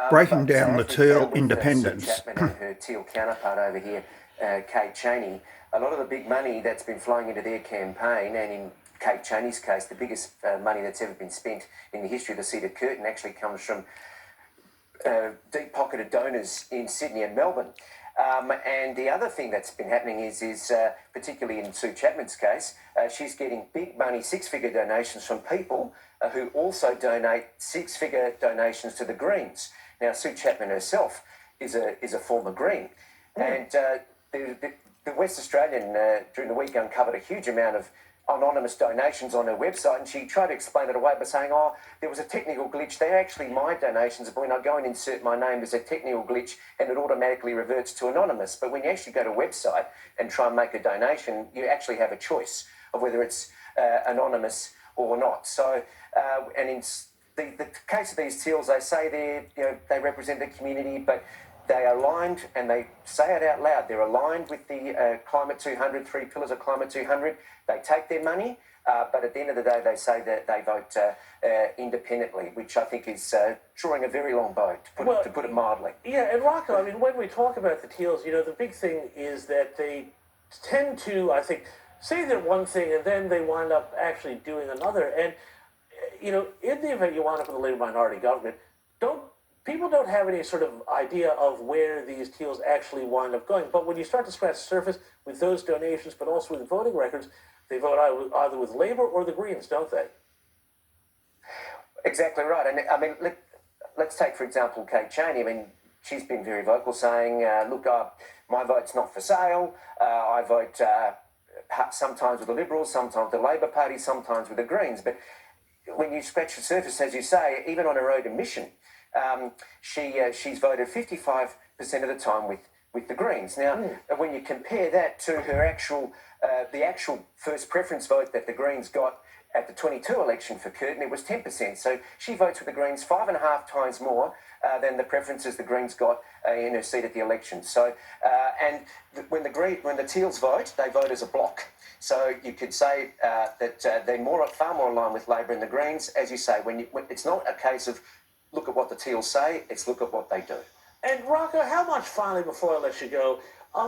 Breaking down the As we've teal found with Sue independence. Chapman and her teal counterpart over here, Kate Chaney, a lot of the big money that's been flowing into their campaign, and in Kate Chaney's case, the biggest money that's ever been spent in the history of the Cedar Curtain actually comes from deep-pocketed donors in Sydney and Melbourne. And the other thing that's been happening is particularly in Sue Chapman's case, she's getting big money, six-figure donations from people who also donate six-figure donations to the Greens. Now, Sue Chapman herself is a former Green. And the West Australian, during the week, uncovered a huge amount of anonymous donations on her website, and she tried to explain it away by saying, oh, there was a technical glitch. They're actually my donations, but when I go and insert my name, there's a technical glitch and it automatically reverts to anonymous. But when you actually go to a website and try and make a donation, you actually have a choice of whether it's anonymous or not. So, and in the case of these teals, they say they represent the community, but they are aligned, and they say it out loud, they're aligned with the Climate 200, 3 pillars of Climate 200. They take their money, but at the end of the day, they say that they vote independently, which I think is drawing a very long bow, to put it mildly. Yeah, and Rocco, I mean, when we talk about the teals, the big thing is that they tend to, I think, say they're one thing, and then they wind up actually doing another. And, in the event you wind up with a Labour minority government, people don't have any sort of idea of where these teals actually wind up going. But when you start to scratch the surface with those donations, but also with voting records, they vote either with Labour or the Greens, don't they? Exactly right. And I mean, let's take, for example, Kate Chaney. I mean, she's been very vocal saying, look, my vote's not for sale. I vote sometimes with the Liberals, sometimes with the Labor Party, sometimes with the Greens. But when you scratch the surface, as you say, even on her own admission, she's voted 55% of the time with the Greens. Now, when you compare that to her the actual first preference vote that the Greens got at the 22 election for Curtin, it was 10%. So she votes with the Greens 5.5 times more than the preferences the Greens got in her seat at the election. So, and when the Teals vote, they vote as a bloc. So you could say that they're far more aligned with Labor and the Greens. As you say, when it's not a case of look at what the Teals say, it's look at what they do. And Rocco, how much, finally, before I let you go,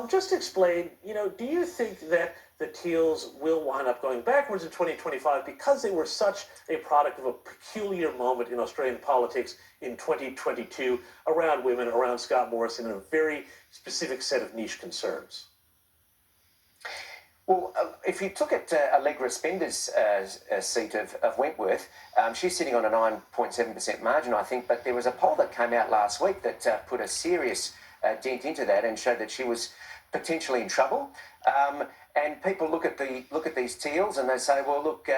just explain, do you think that the Teals will wind up going backwards in 2025 because they were such a product of a peculiar moment in Australian politics in 2022 around women, around Scott Morrison, and a very specific set of niche concerns? Well, if you look at Allegra Spender's seat of Wentworth, she's sitting on a 9.7% margin, I think, but there was a poll that came out last week that put a serious dent into that and showed that she was potentially in trouble. And people look at these teals and they say, well, look,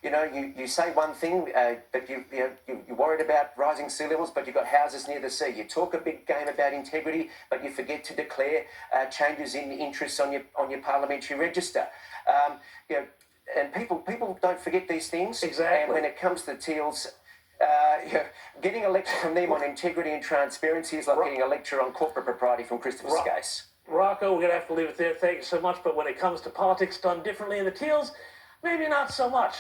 you say one thing, but you're worried about rising sea levels, but you've got houses near the sea. You talk a big game about integrity, but you forget to declare changes in interests on your parliamentary register. And people don't forget these things. Exactly. And when it comes to the teals, getting a lecture from them on integrity and transparency is like getting a lecture on corporate propriety from Christopher Skase. Rocco, we're going to have to leave it there. Thank you so much. But when it comes to politics done differently in the teals, maybe not so much.